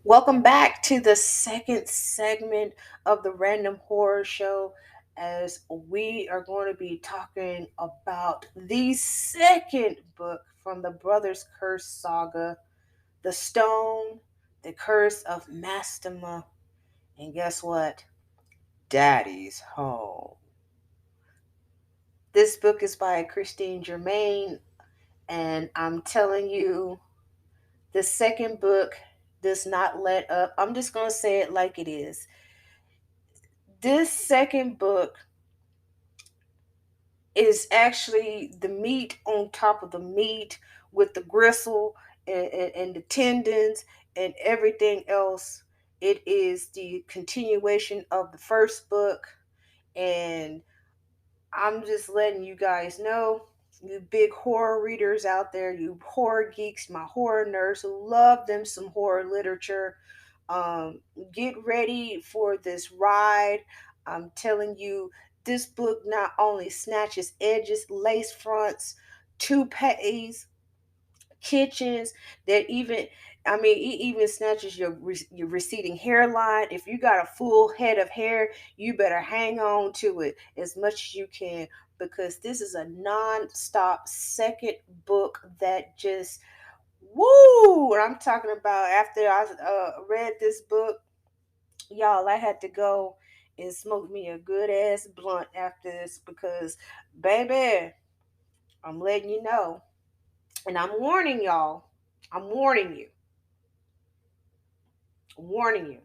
Welcome back to the second segment of the Random Horror Show as we are going to be talking about the second book from the Brothers Curse saga, The Stone, The Curse of Mastema, and guess what? Daddy's Home. This book is by Christine Germain, and I'm telling you, the second book does not let up. I'm just going to say it like it is. This second book is actually the meat on top of the meat with the gristle and the tendons and everything else. It is the continuation of the first book, and I'm just letting you guys know, you big horror readers out there, you horror geeks, my horror nerds who love them some horror literature. Um, get ready for this ride. I'm telling you, this book not only snatches edges, lace fronts, toupees, kitchens, that even it even snatches your receding hairline. If you got a full head of hair, you better hang on to it as much as you can, because this is a non-stop second book that just woo. What I'm talking about, after I read this book, y'all, I had to go and smoke me a good ass blunt after this, because baby, I'm letting you know, and I'm warning y'all. I'm warning you. I'm warning you.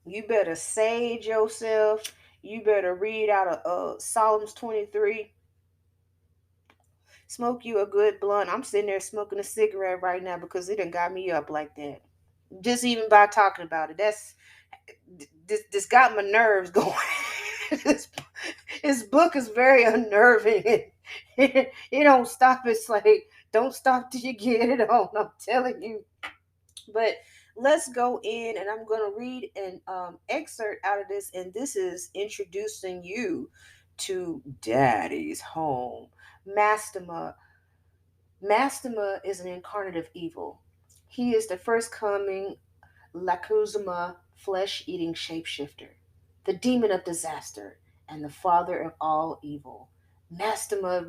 You better sage yourself. You better read out of Psalms 23. Smoke you a good blunt. I'm sitting there smoking a cigarette right now because it done got me up like that. Just even by talking about it. This got my nerves going. this, this book is very unnerving. It don't stop. It's like, don't stop till you get it on. I'm telling you. But let's go in, and I'm going to read an excerpt out of this. And this is introducing you to Daddy's Home. Mastema. Mastema is an incarnate of evil. He is the first coming Lakuzuma flesh eating shapeshifter, the demon of disaster, and the father of all evil. Mastema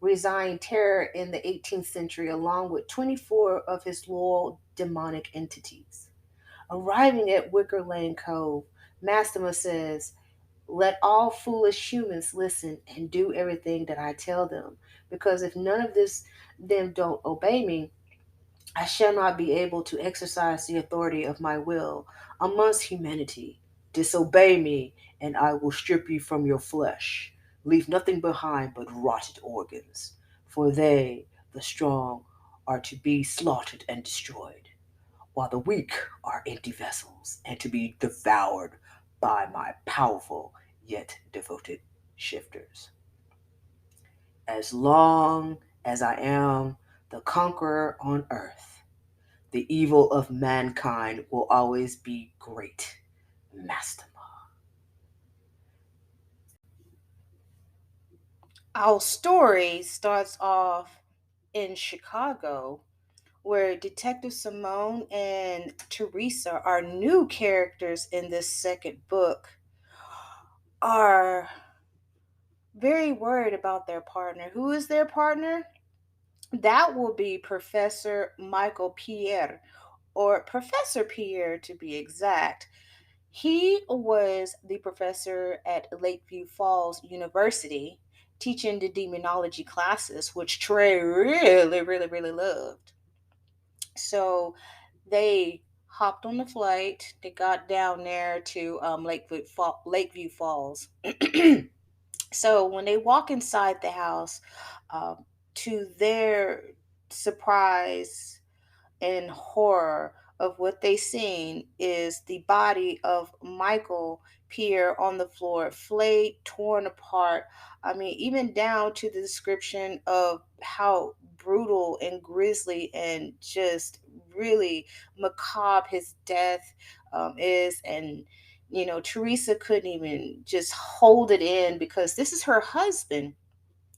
resigned terror in the 18th century along with 24 of his loyal demonic entities. Arriving at Wicker Lane Cove, Mastema says, "Let all foolish humans listen and do everything that I tell them, because if none of them don't obey me, I shall not be able to exercise the authority of my will amongst humanity. Disobey me, and I will strip you from your flesh. Leave nothing behind but rotted organs, for they, the strong, are to be slaughtered and destroyed, while the weak are empty vessels and to be devoured by my powerful yet devoted shifters. As long as I am the conqueror on earth, the evil of mankind will always be great, Mastema." Our story starts off in Chicago, where Detective Simone and Theresa, are new characters in this second book, are very worried about their partner. Who is their partner? That will be Professor Michael Pierre, or Professor Pierre to be exact. He was the professor at Lakeview Falls University, teaching the demonology classes, which Trey really, really, really loved. So they hopped on the flight. They got down there to Lakeview Falls. So when they walk inside the house, to their surprise and horror of what they seen is the body of Michael Pierre on the floor, flayed, torn apart. I mean, even down to the description of how brutal and grisly and just really macabre his death is. And Teresa couldn't even just hold it in, because this is her husband.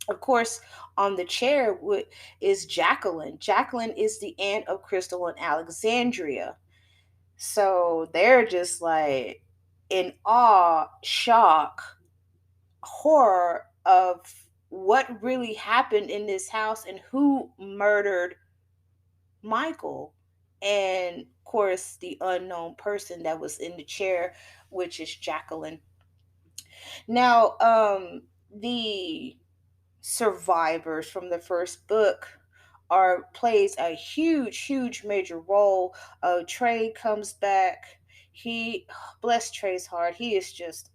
Of course, on the chair is Jacqueline. Jacqueline is the aunt of Crystal and Alexandria. So they're just like in awe, shock, horror of what really happened in this house and who murdered Michael. And of course, the unknown person that was in the chair, which is Jacqueline. Now, the survivors from the first book are plays a huge major role. Trey comes back. He bless Trey's heart. He is just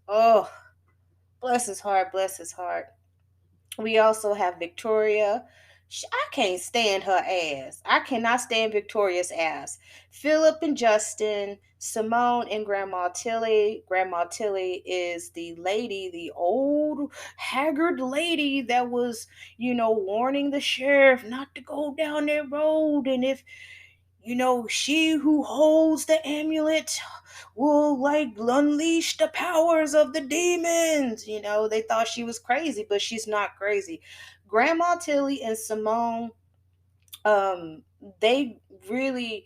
bless his heart, bless his heart. We also have Victoria. I can't stand her ass. I cannot stand Victoria's ass. Philip and Justin, Simone and Grandma Tilly. Grandma Tilly is the lady, the old haggard lady that was, warning the sheriff not to go down that road. And if she who holds the amulet will like unleash the powers of the demons. They thought she was crazy, but she's not crazy. Grandma Tilly and Simone, um, they really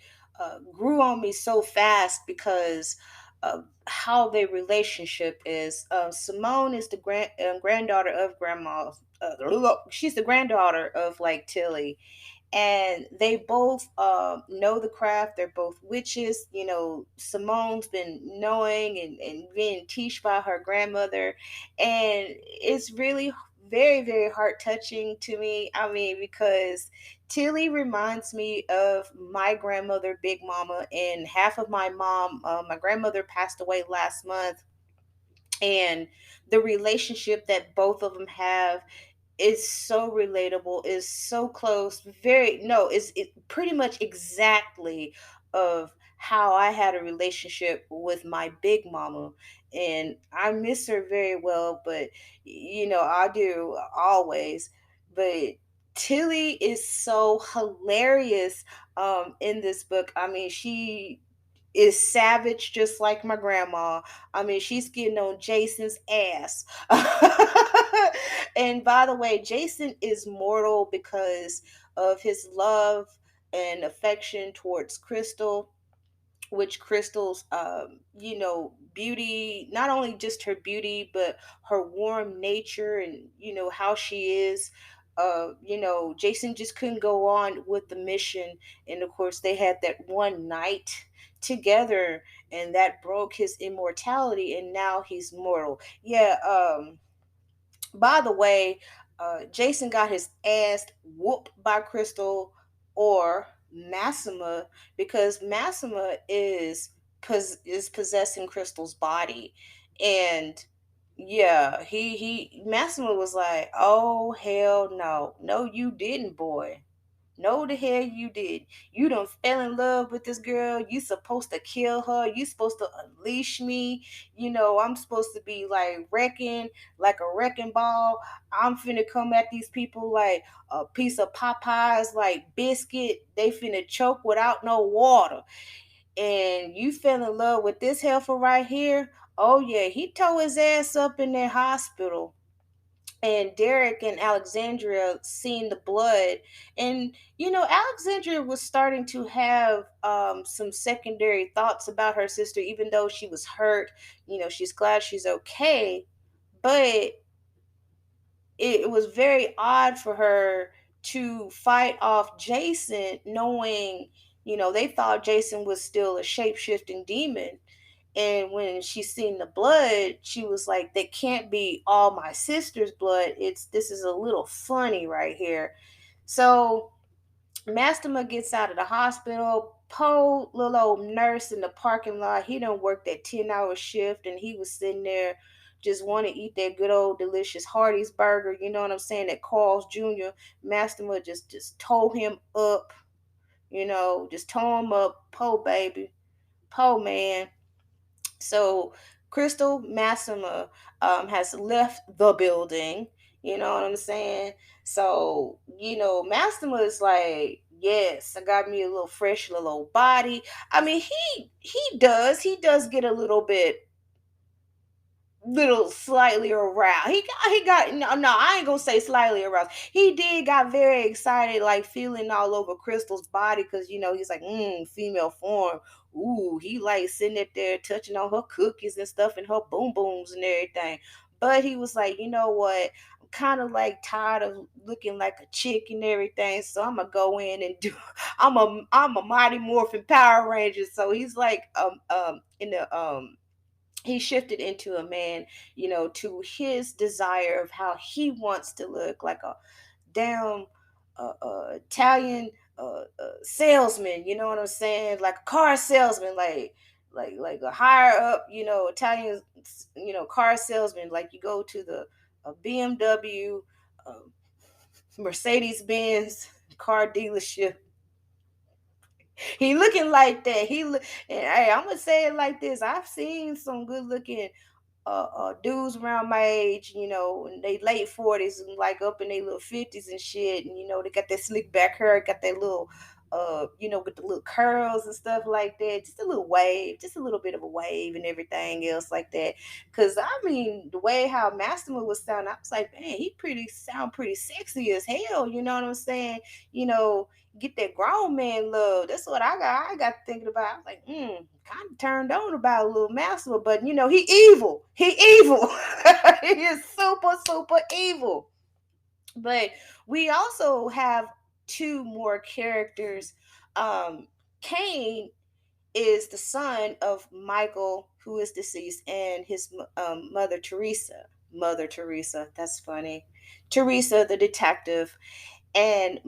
grew on me so fast because of how their relationship is. Simone is the granddaughter of Grandma. She's the granddaughter of like Tilly, and they both know the craft. They're both witches. Simone's been knowing and being teached by her grandmother, and it's really very heart touching to me. I mean, because Tilly reminds me of my grandmother, Big Mama, and half of my mom. My grandmother passed away last month, and the relationship that both of them have is so relatable, is so close, very no, is it pretty much exactly of how I had a relationship with my big mama. And I miss her very well, but I do always. But Tilly is so hilarious in this book. I mean, she is savage just like my grandma. I mean, she's getting on Jason's ass. And by the way, Jason is mortal because of his love and affection towards Crystal, which Crystal's beauty, not only just her beauty, but her warm nature and how she is. Jason just couldn't go on with the mission, and of course they had that one night together, and that broke his immortality, and now he's mortal. Yeah. By the way, Jason got his ass whooped by Crystal or Massima, because Massima is possessing Crystal's body. And yeah, he Massima was like, "Oh hell no. No you didn't, boy. No, the hell you did. You done fell in love with this girl. You supposed to kill her. You supposed to unleash me. I'm supposed to be like wrecking, like a wrecking ball. I'm finna come at these people like a piece of Popeyes, like biscuit. They finna choke without no water. And you fell in love with this heifer right here. Oh yeah, he tore his ass up in that hospital, and Derek and Alexandria seen the blood. And Alexandria was starting to have some secondary thoughts about her sister, even though she was hurt. She's glad she's okay, but it was very odd for her to fight off Jason, knowing they thought Jason was still a shape-shifting demon. And when she seen the blood, she was like, "That can't be all my sister's blood. This is a little funny right here." So Mastema gets out of the hospital. Poe, little old nurse in the parking lot, he done worked that 10-hour shift, and he was sitting there just want to eat that good old delicious Hardee's burger. You know what I'm saying? That Carl's Jr. Mastema just tore him up. Just tore him up. Poe baby. Poe man. So Crystal Massima has left the building. You know what I'm saying? So, Massima is like, yes, I got me a little fresh little old body. I mean, he does get a little bit little slightly aroused. He got no, I ain't gonna say slightly aroused. He did got very excited, like feeling all over Crystal's body, because he's like, female form. Ooh, he like sitting up there touching on her cookies and stuff and her boom booms and everything. But he was like, you know what? I'm kind of like tired of looking like a chick and everything, so I'm gonna go in and do. I'm a Mighty Morphin Power Ranger. So he's like in the he shifted into a man, to his desire of how he wants to look, like a damn Italian salesman. You know what I'm saying? Like a car salesman, like a higher up, Italian, car salesman. Like you go to the BMW, uh, Mercedes Benz car dealership. He looking like that. And hey, I'm gonna say it like this. I've seen some good looking dudes around my age, in they late 40s and like up in their little 50s and shit. And they got that slick back hair, got that little with the little curls and stuff like that. Just a little wave, just a little bit of a wave and everything else like that. Cause I mean, the way how Mastema was sounding, I was like, man, he sound pretty sexy as hell, you know what I'm saying? You know, get that grown man love. That's what I got thinking about. I was like, kind of turned on about a little Master, but he evil. He evil. He is super, super evil. But we also have two more characters. Cain is the son of Michael, who is deceased, and his mother Theresa. Mother Theresa. That's funny. Theresa, the detective. And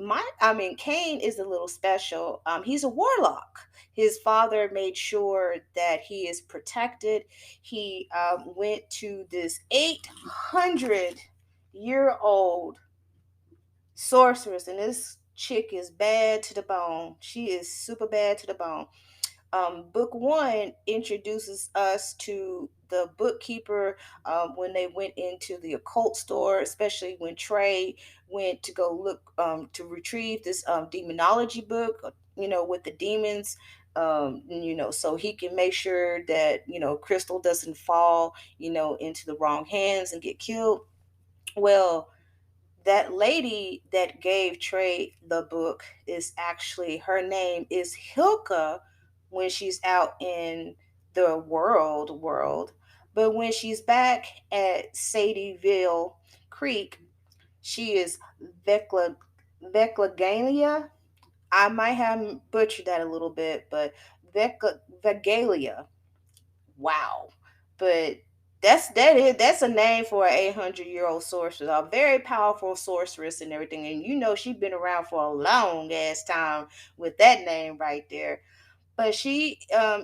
Cain is a little special. He's a warlock. His father made sure that he is protected. He went to this 800-year-old sorceress, and this chick is bad to the bone. She is super bad to the bone. Book one introduces us to the bookkeeper when they went into the occult store, especially when Trey went to go look to retrieve this demonology book, with the demons. So he can make sure that Crystal doesn't fall, into the wrong hands and get killed. Well, that lady that gave Trey the book is actually, her name is Hilka when she's out in the world. But when she's back at Sadieville Creek, she is Vekla Vekgalina. I might have butchered that a little bit, but Vekgalia. Wow. But that's a name for an 800-year-old sorceress, a very powerful sorceress and everything. And she's been around for a long ass time with that name right there. But she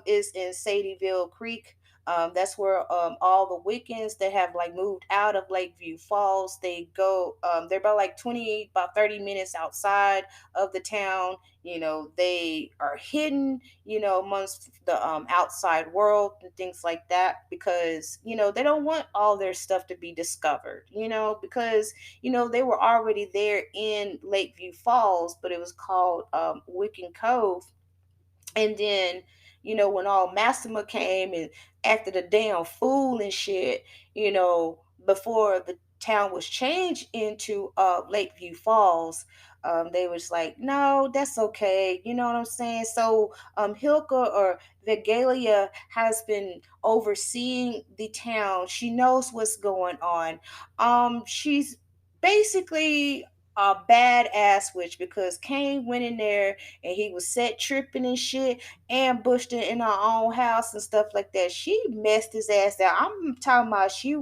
is in Sadieville Creek. That's where all the weekends that have like moved out of Lakeview Falls, they go. They're about like 30 minutes outside of the town. They are hidden, amongst the outside world and things like that, because they don't want all their stuff to be discovered. Because they were already there in Lakeview Falls, but it was called Wiccan Cove. And then, when all Massima came and acted a damn fool and shit, before the town was changed into Lakeview Falls, they was like, no, that's okay. You know what I'm saying? So Hilka, or Vekgalia, has been overseeing the town. She knows what's going on. She's basically a badass witch, because Cain went in there and he was set tripping and shit, ambushed in our own house and stuff like that. She messed his ass out. I'm talking about she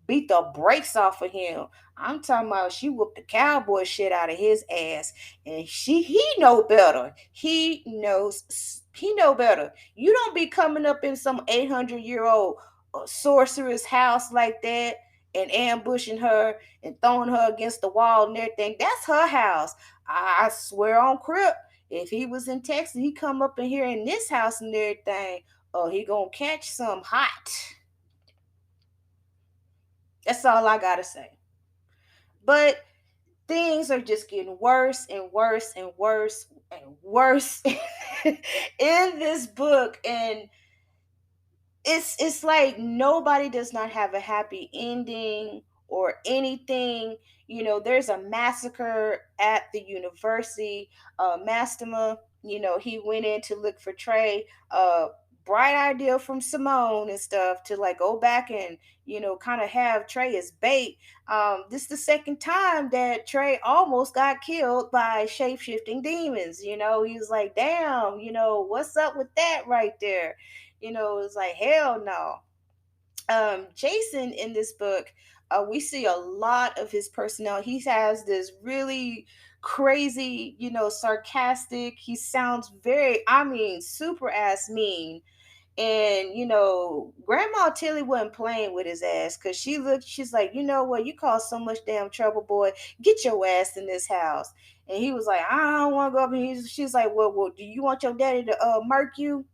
beat the brakes off of him. I'm talking about she whooped the cowboy shit out of his ass. And he know better. He know better. You don't be coming up in some 800-year-old sorceress house like that and ambushing her and throwing her against the wall and everything. That's her house. I swear on Crip, if he was in Texas, he come up in here in this house and everything, oh, he gonna catch some hot. That's all I gotta say. But things are just getting worse and worse and worse and worse in this book. And it's like nobody does not have a happy ending or anything. There's a massacre at the university. Mastema, he went in to look for Trey. Bright idea from Simone and stuff to like go back and kind of have Trey as bait. This is the second time that Trey almost got killed by shape-shifting demons. He was like, damn, what's up with that right there? It's like, hell no. Jason in this book, we see a lot of his personality. He has this really crazy, sarcastic. He sounds very, I mean, super ass mean. And Grandma Tilly wasn't playing with his ass because she's like, you know what, you cause so much damn trouble, boy. Get your ass in this house. And he was like, I don't want to go up. And she's like, well, do you want your daddy to murk you?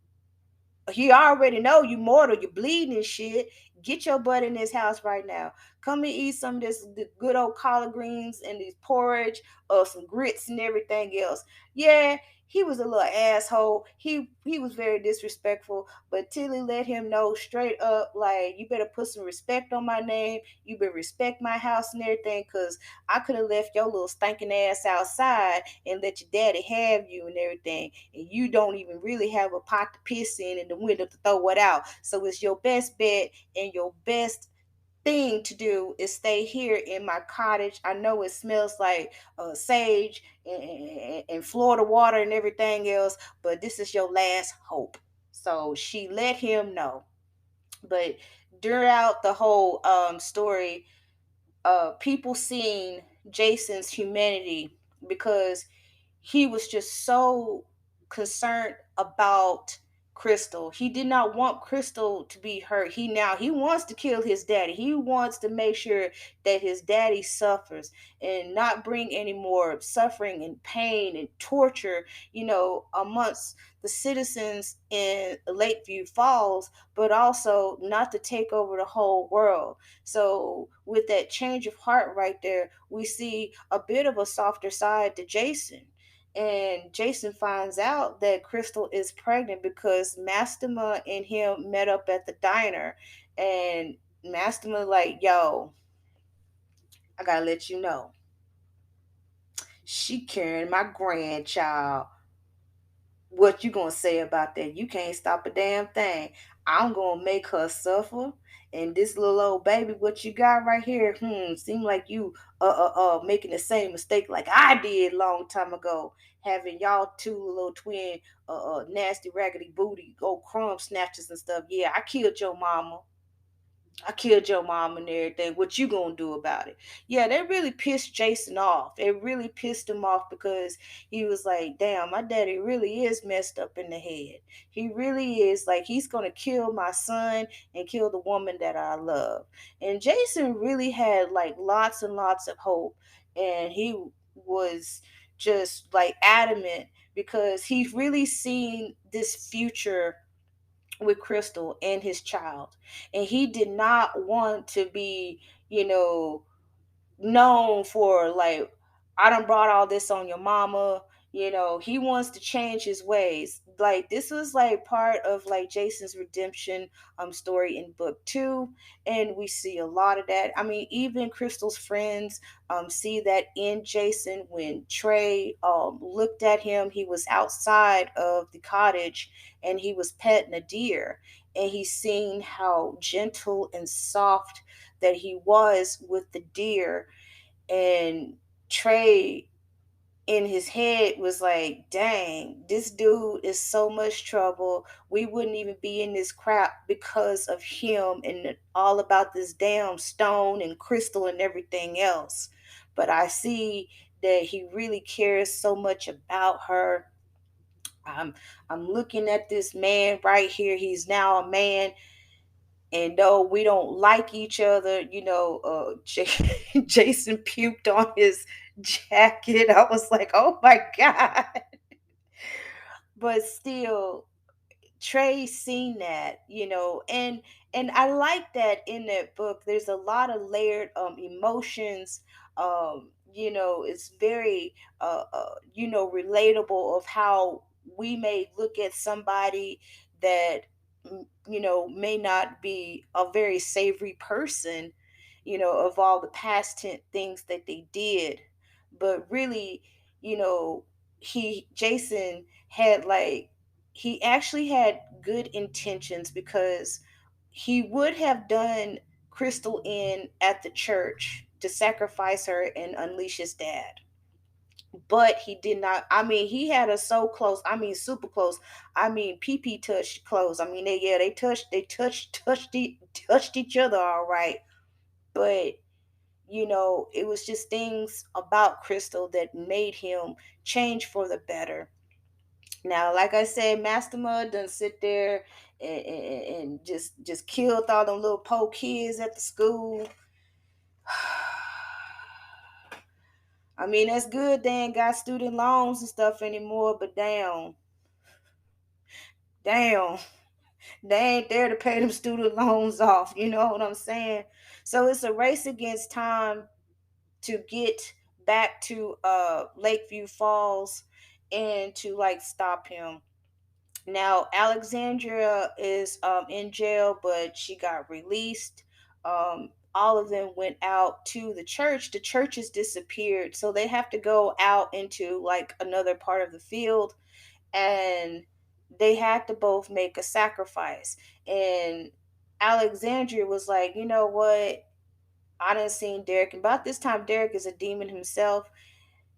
He already know you mortal, you bleeding and shit. Get your butt in this house right now. Come and eat some of this the good old collard greens and these porridge or some grits and everything else. Yeah, he was a little asshole. He was very disrespectful, but Tilly let him know straight up, like, you better put some respect on my name. You better respect my house and everything, cause I could have left your little stinking ass outside and let your daddy have you and everything, and you don't even really have a pot to piss in and the window to throw it out. So it's your best bet and your best thing to do is stay here in my cottage. I know it smells like sage and Florida water and everything else, but this is your last hope. So she let him know. But throughout the whole story, people seeing Jason's humanity because he was just so concerned about Crystal. He did not want Crystal to be hurt. He wants to kill his daddy. He wants to make sure that his daddy suffers and not bring any more suffering and pain and torture, amongst the citizens in Lakeview Falls, but also not to take over the whole world. So with that change of heart right there, we see a bit of a softer side to Jason. And Jason finds out that Crystal is pregnant because Mastema and him met up at the diner. And Mastema like, yo, I gotta let you know, she carrying my grandchild. What you gonna say about that? You can't stop a damn thing. I'm gonna make her suffer. And this little old baby, what you got right here, seem like you making the same mistake like I did long time ago, having y'all two little twin nasty raggedy booty old crumb snatchers and stuff. Yeah, I killed your mama. I killed your mom and everything. What you gonna do about it? Yeah, that really pissed Jason off. It really pissed him off because he was like, damn, my daddy really is messed up in the head. He really is. Like, he's gonna kill my son and kill the woman that I love. And Jason really had like lots and lots of hope. And he was just like adamant because he's really seen this future with Crystal and his child. And he did not want to be, you know, known for like, I done brought all this on your mama. He wants to change his ways. Like, this was like part of like Jason's redemption story in book 2, and we see a lot of that. I mean, even Crystal's friends see that in Jason. When Trey looked at him, he was outside of the cottage and he was petting a deer, and he seen how gentle and soft that he was with the deer. And Trey in his head was like, dang, this dude is so much trouble. We wouldn't even be in this crap because of him and all about this damn stone and crystal and everything else. But I see that he really cares so much about her. I'm looking at this man right here. He's now a man, and though we don't like each other, Jason puked on his jacket. I was like, oh my God. But still, Trey seen that, and I like that in that book. There's a lot of layered emotions. It's very relatable of how we may look at somebody that may not be a very savory person, of all the past things that they did. But really, Jason had like, he actually had good intentions, because he would have done Crystal in at the church to sacrifice her and unleash his dad. But he did not. I mean, he had us so close. I mean, super close. I mean, PP touched close. I mean, touched each other all right. But it was just things about Crystal that made him change for the better. Now, like I said, Mastema done sit there and just killed all them little poor kids at the school. I mean, that's good. They ain't got student loans and stuff anymore, but damn, they ain't there to pay them student loans off. You know what I'm saying? So it's a race against time to get back to Lakeview Falls and to like stop him. Now Alexandria is in jail, but she got released. All of them went out to the church. The church has disappeared, so they have to go out into like another part of the field, and they had to both make a sacrifice. And Alexandria was like, you know what? I done seen Derek, and about this time, Derek is a demon himself.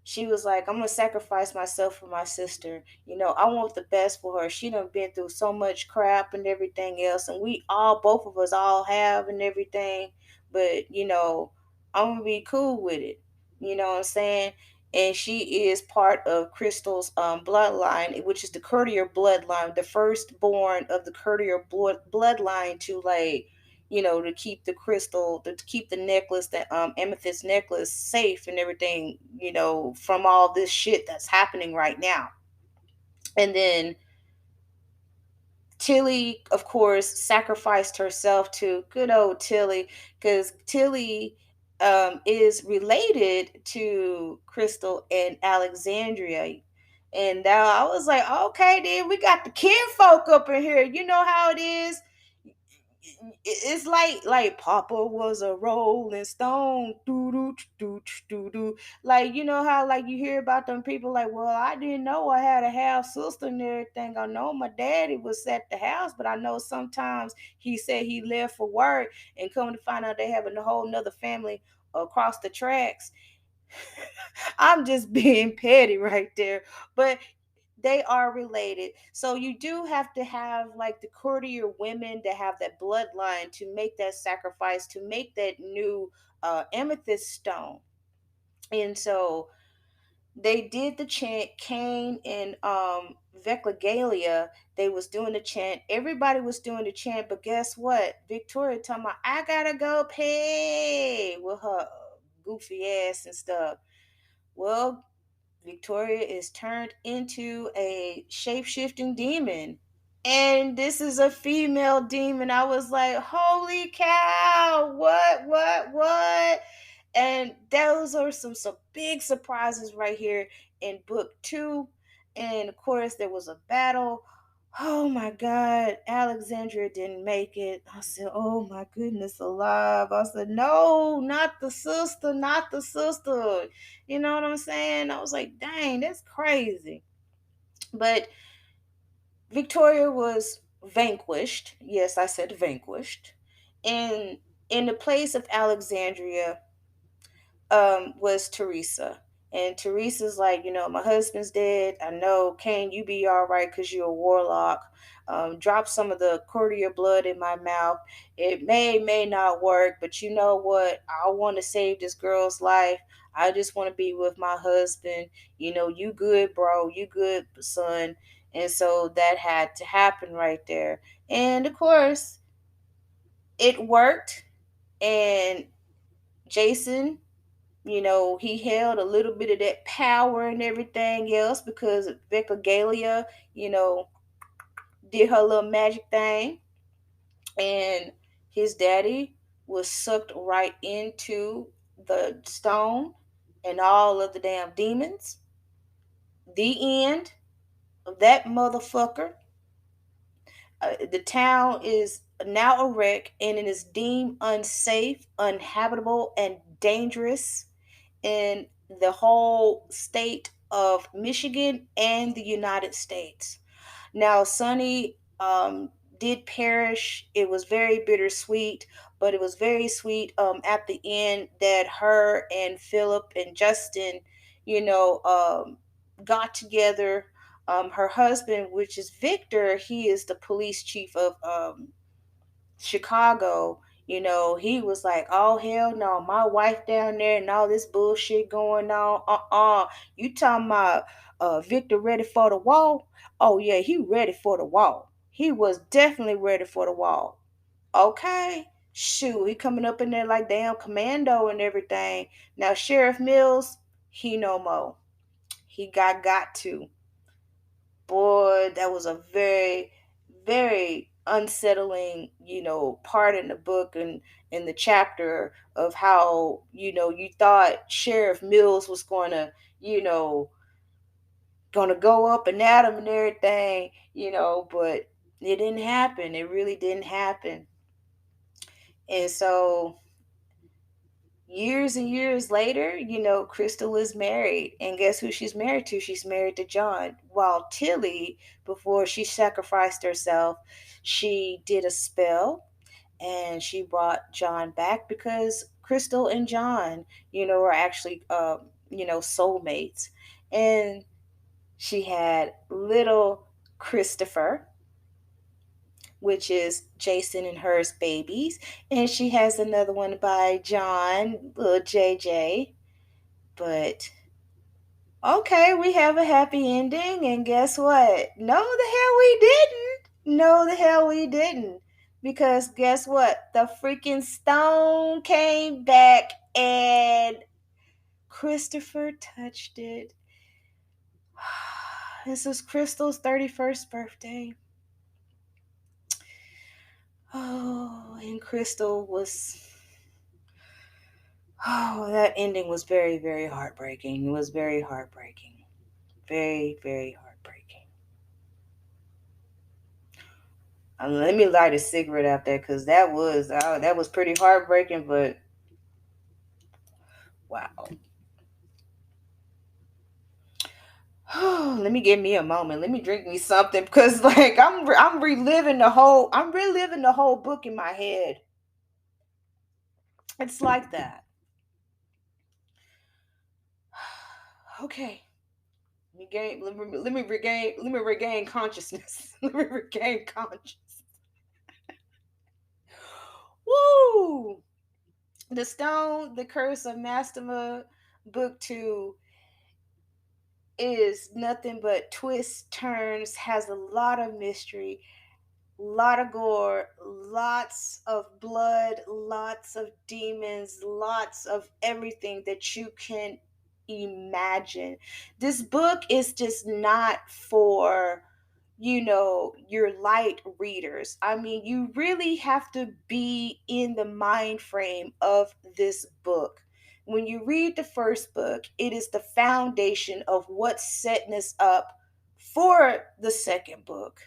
She was like, I'm gonna sacrifice myself for my sister. I want the best for her. She done been through so much crap and everything else, and we all, both of us, all have and everything. But I'm gonna be cool with it. You know what I'm saying? And she is part of Crystal's bloodline, which is the Courtier bloodline, the firstborn of the Courtier bloodline to like to keep the crystal, to keep the necklace, that amethyst necklace safe and everything, from all this shit that's happening right now. And then Tilly, of course, sacrificed herself to good old Tilly, because Tilly is related to Crystal and Alexandria. And now I was like, okay, then we got the kinfolk up in here. You know how it is. It's like Papa was a rolling stone, doo doo doo doo doo. Like, you know how like you hear about them people like, well, I didn't know I had a half sister and everything. I know my daddy was at the house, but I know sometimes he said he left for work, and come to find out they having a whole nother family across the tracks. I'm just being petty right there, but they are related. So you do have to have like the courtier women that have that bloodline to make that sacrifice, to make that new amethyst stone. And so they did the chant. Cain and Vekgalina, they was doing the chant. Everybody was doing the chant, but guess what? Victoria talking about, I gotta go pay with her goofy ass and stuff. Well, Victoria is turned into a shape-shifting demon. And this is a female demon. I was like, holy cow, what? And those are some big surprises right here in book 2. And of course, there was a battle. Oh my God, Alexandria didn't make it. I said, oh my goodness, alive. I said, no, not the sister, not the sister. You know what I'm saying? I was like, dang, that's crazy. But Victoria was vanquished. Yes, I said vanquished. And in the place of Alexandria was Theresa. And Teresa's like, my husband's dead. I know, Cain, you be all right because you're a warlock. Drop some of the courtier blood in my mouth. It may not work, but you know what? I want to save this girl's life. I just want to be with my husband. You good, bro. You good, son. And so that had to happen right there. And of course, it worked. And Jason, he held a little bit of that power and everything else because Vekgalina, you know, did her little magic thing. And his daddy was sucked right into the stone and all of the damn demons. The end of that motherfucker. The town is now a wreck and it is deemed unsafe, uninhabitable, and dangerous in the whole state of Michigan and the United States. Now, Sonie did perish. It was very bittersweet, but it was very sweet at the end that her and Philip and Justin, got together. Her husband, which is Victor, he is the police chief of Chicago. He was like, oh, hell no, my wife down there and all this bullshit going on. You talking about Victor ready for the wall? Oh, yeah, he ready for the wall. He was definitely ready for the wall. Okay. Shoot, he coming up in there like damn commando and everything. Now, Sheriff Mills, he no more. He got to. Boy, that was a very, very unsettling, part in the book and in the chapter of how, you thought Sheriff Mills was you know, gonna go up and at him and everything, but it didn't happen. It really didn't happen. And so years and years later, Crystal is married. And guess who she's married to? She's married to John. While Tilly, before she sacrificed herself, she did a spell and she brought John back because Crystal and John, are actually, soulmates. And she had little Christopher, which is Jason and hers babies. And she has another one by John, little JJ. But okay, we have a happy ending. And guess what? No, the hell we didn't. No, the hell we didn't. Because guess what? The freaking stone came back and Christopher touched it. This is Crystal's 31st birthday. Oh, and Crystal was. Oh, that ending was very, very heartbreaking. It was very heartbreaking. Very, very heartbreaking. Let me light a cigarette out there because that was pretty heartbreaking. But wow. Let me give me a moment. Let me drink me something because like I'm reliving the whole book in my head. It's like that. Okay. Let me regain consciousness. Let me regain consciousness. Woo! The Stone, The Curse of Mastema, Book 2 is nothing but twists, turns, has a lot of mystery, lot of gore, lots of blood, lots of demons, lots of everything that you can imagine. This book is just not for your light readers. I mean, you really have to be in the mind frame of this book. When you read the first book, it is the foundation of what's setting us up for the second book,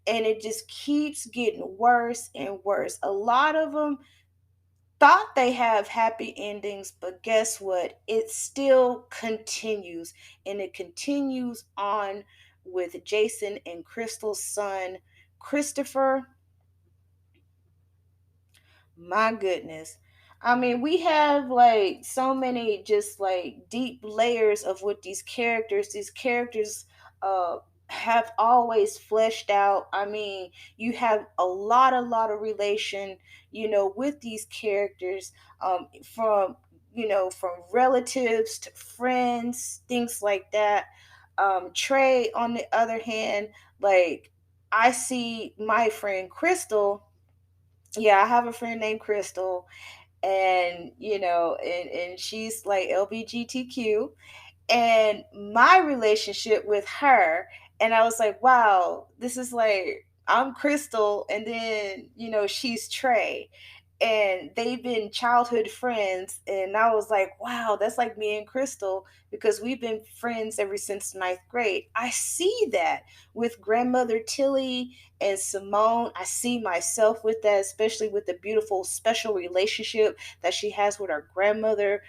and it just keeps getting worse and worse. A lot of them thought they have happy endings, but guess what? It still continues, and it continues on with Jason and Crystal's son, Christopher. My goodness. I mean, we have like so many just like deep layers of what these characters uh have always fleshed out. I mean, you have a lot of relation, with these characters, from relatives to friends, things like that. Trey, on the other hand, like I see my friend Crystal. Yeah, I have a friend named Crystal, and and she's like LBGTQ, and my relationship with her, and I was like, wow, this is like I'm Crystal, and then she's Trey, and they've been childhood friends. And I was like, wow, that's like me and Crystal, because we've been friends ever since ninth grade. I see that with grandmother Tilly and Simone. I see myself with that, especially with the beautiful special relationship that she has with her grandmother,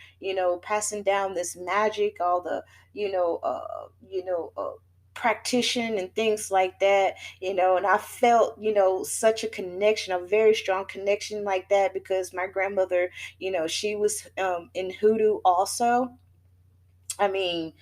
passing down this magic, all the, you know, practitioner and things like that, and I felt, such a connection, a very strong connection like that, because my grandmother, she was in Hoodoo also. I mean,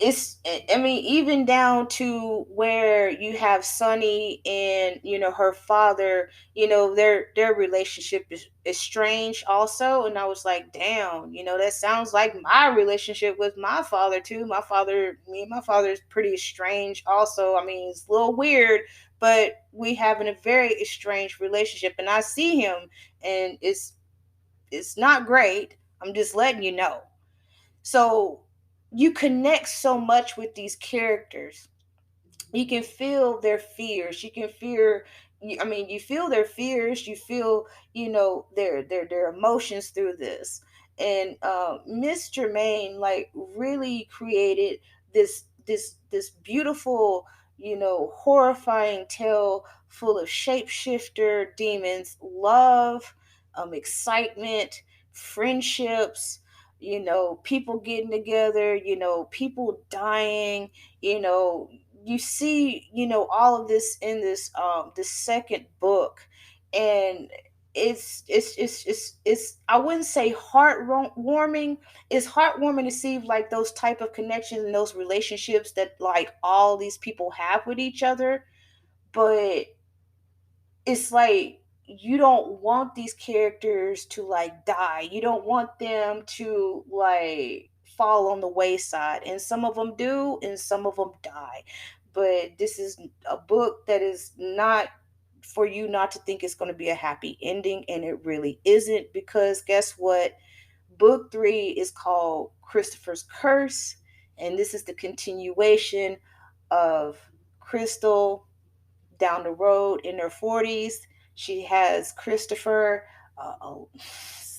even down to where you have Sonie and, her father, their relationship is strange also. And I was like, damn, that sounds like my relationship with my father too. Me and my father is pretty strange also. I mean, it's a little weird, but we have a very estranged relationship, and I see him, and it's not great. I'm just letting you know. So you connect so much with these characters. You can feel their fears. You can fear. You feel their fears. You feel, their emotions through this. And Miss Germain like really created this beautiful, horrifying tale full of shapeshifter demons, love, excitement, friendships, people getting together, people dying, you see, all of this in this second book. And it's I wouldn't say heartwarming. It's heartwarming to see like those type of connections and those relationships that like all these people have with each other. But it's like you don't want these characters to like die. You don't want them to like fall on the wayside. And some of them do, and some of them die. But this is a book that is not for you not to think it's going to be a happy ending, and it really isn't, because guess what? Book 3 is called Christopher's Curse, and this is the continuation of Crystal down the road in her 40s. She has Christopher.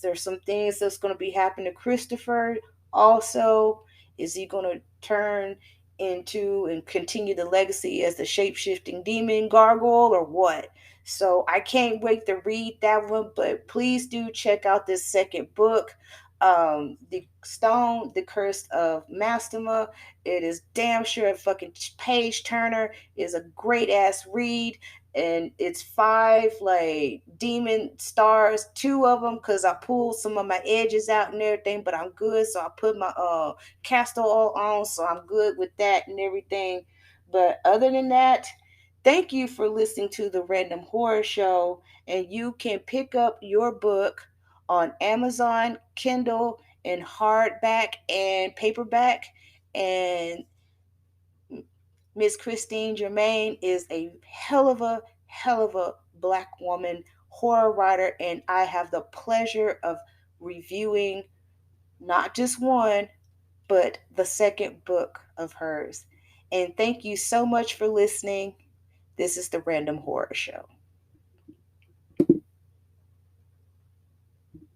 There's some things that's going to be happening to Christopher also. Is he going to turn into and continue the legacy as the shape-shifting demon gargoyle or what? So I can't wait to read that one, but please do check out this second book, The Stone, The Curse of Mastema. It is damn sure a fucking page turner. Is a great ass read, and it's 5 like demon stars, 2 of them because I pulled some of my edges out and everything, but I'm good. So I put my castor oil on, so I'm good with that and everything. But other than that, thank you for listening to the Random Horror Show, and you can pick up your book on Amazon, Kindle, and hardback and paperback. And Miss Christine Germain is a hell of a black woman horror writer, and I have the pleasure of reviewing not just one, but the second book of hers. And thank you so much for listening. This is the Random Horror Show.